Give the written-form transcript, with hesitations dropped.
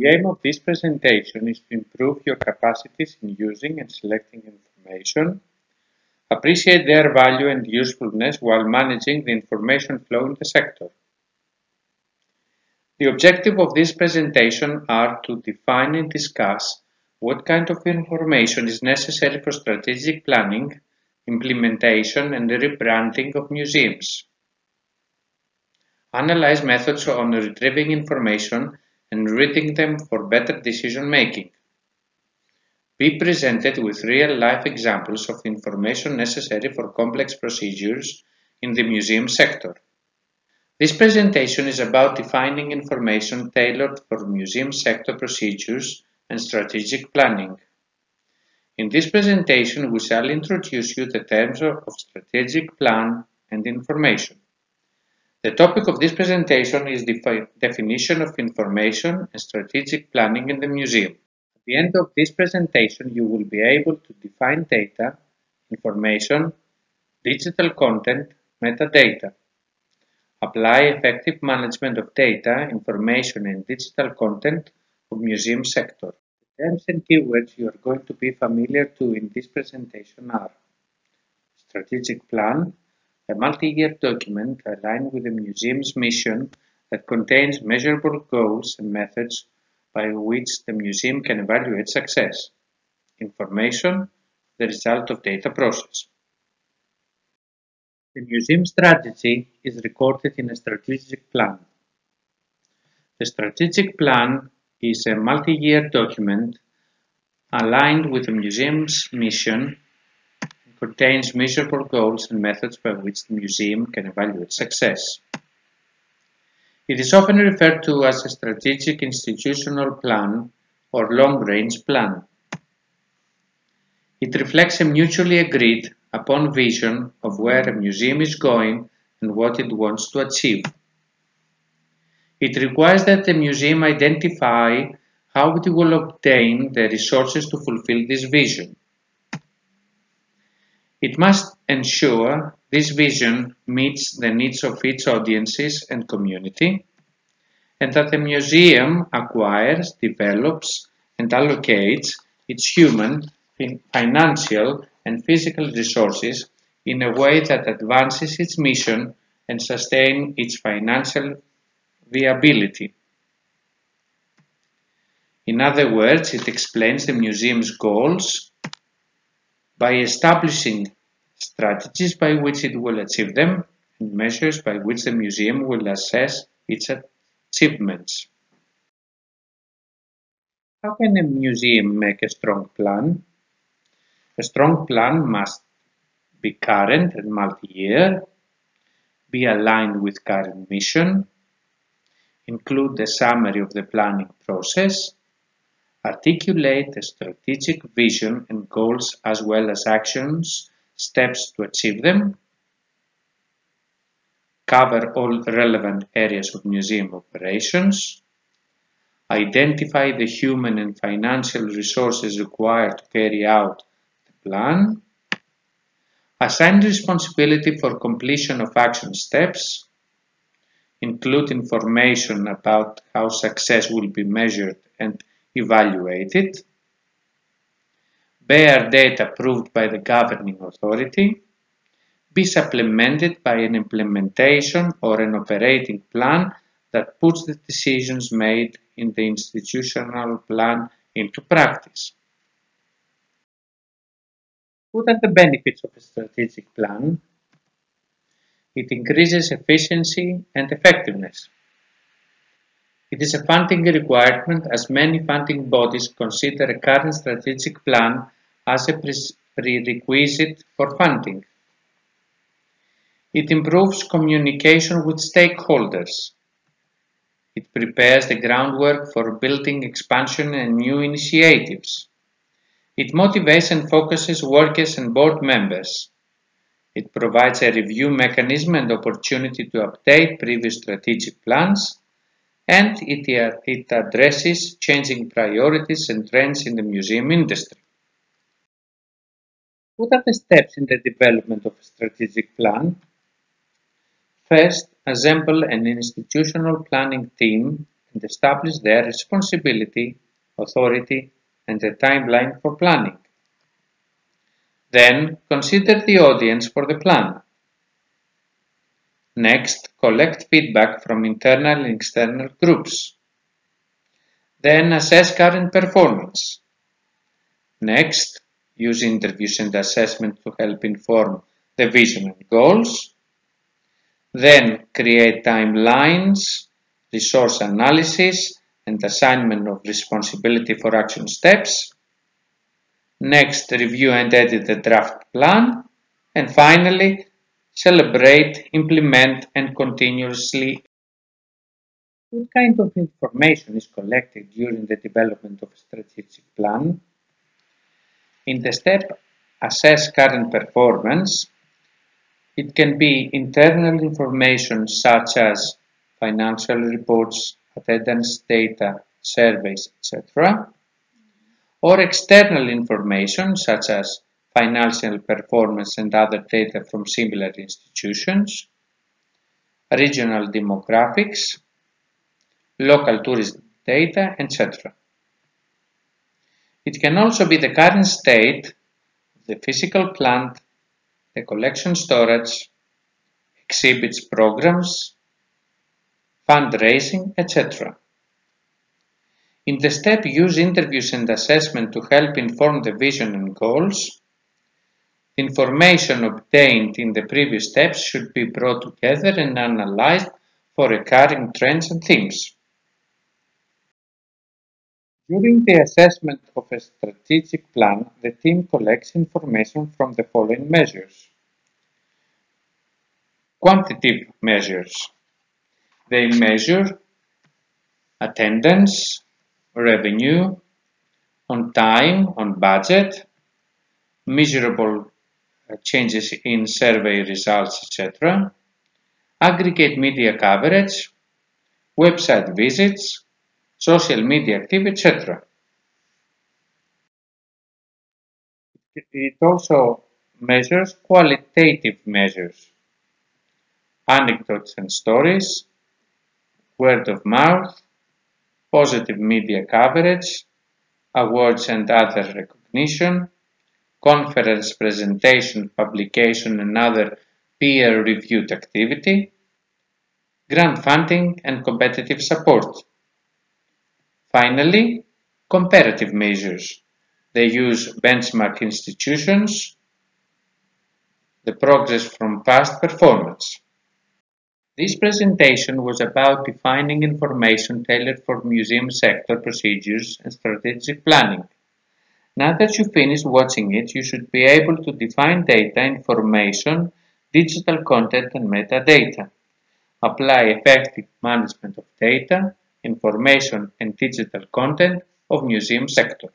The aim of this presentation is to improve your capacities in using and selecting information, appreciate their value and usefulness while managing the information flow in the sector. The objective of this presentation are to define and discuss what kind of information is necessary for strategic planning, implementation and the rebranding of museums. Analyze methods on retrieving information and reading them for better decision making. Be presented with real-life examples of information necessary for complex procedures in the museum sector. This presentation is about defining information tailored for museum sector procedures and strategic planning. In this presentation, we shall introduce you the terms of strategic plan and information. The topic of this presentation is the definition of information and strategic planning in the museum. At the end of this presentation, you will be able to define data, information, digital content, metadata. Apply effective management of data, information and digital content of museum sector. The terms and keywords you are going to be familiar to in this presentation are strategic plan, a multi-year document aligned with the museum's mission that contains measurable goals and methods by which the museum can evaluate success. Information, the result of data process. The museum strategy is recorded in a strategic plan. The strategic plan is a multi-year document aligned with the museum's mission and contains measurable goals and methods by which the museum can evaluate success. It is often referred to as a strategic institutional plan or long-range plan. It reflects a mutually agreed upon vision of where a museum is going and what it wants to achieve. It requires that the museum identify how it will obtain the resources to fulfill this vision. It must ensure this vision meets the needs of its audiences and community, and that the museum acquires, develops, and allocates its human, financial, and physical resources in a way that advances its mission and sustains its financial viability. In other words, it explains the museum's goals by establishing strategies by which it will achieve them and measures by which the museum will assess its achievements. How can a museum make a strong plan? A strong plan must be current and multi-year, be aligned with current mission, include a summary of the planning process, articulate a strategic vision and goals as well as actions, steps to achieve them, cover all relevant areas of museum operations, identify the human and financial resources required to carry out the plan, assign responsibility for completion of action steps, include information about how success will be measured and evaluated, bear data approved by the governing authority, be supplemented by an implementation or an operating plan that puts the decisions made in the institutional plan into practice. What are the benefits of a strategic plan? It increases efficiency and effectiveness. It is a funding requirement as many funding bodies consider a current strategic plan as a prerequisite for funding. It improves communication with stakeholders. It prepares the groundwork for building expansion and new initiatives. It motivates and focuses workers and board members. It provides a review mechanism and opportunity to update previous strategic plans, and it addresses changing priorities and trends in the museum industry. What are the steps in the development of a strategic plan? First, assemble an institutional planning team and establish their responsibility, authority, and a timeline for planning. Then, consider the audience for the plan. Next, collect feedback from internal and external groups. Then, assess current performance. Next, use interviews and assessment to help inform the vision and goals. Then, create timelines, resource analysis, and assignment of responsibility for action steps. Next, review and edit the draft plan. And finally, celebrate, implement, and continuously. What kind of information is collected during the development of a strategic plan? In the step Assess current performance, it can be internal information such as financial reports, attendance data, surveys, etc., or external information such as financial performance and other data from similar institutions, regional demographics, local tourism data, etc. It can also be the current state of the physical plant, the collection storage, exhibits programs, fundraising, etc. In the step Use interviews and assessment to help inform the vision and goals, the information obtained in the previous steps should be brought together and analyzed for recurring trends and themes. During the assessment of a strategic plan, the team collects information from the following measures. Quantitative measures. They measure attendance, revenue, on time, on budget, measurable changes in survey results, etc., aggregate media coverage, website visits, social media activity, etc. It also measures qualitative measures, anecdotes and stories, word of mouth, positive media coverage, awards and other recognition, conference presentation, publication and other peer-reviewed activity, grant funding and competitive support. Finally, comparative measures. They use benchmark institutions, the progress from past performance. This presentation was about defining information tailored for museum sector procedures and strategic planning. Now that you finished watching it, you should be able to define data, information, digital content and metadata. Apply effective management of data, information and digital content of museum sector.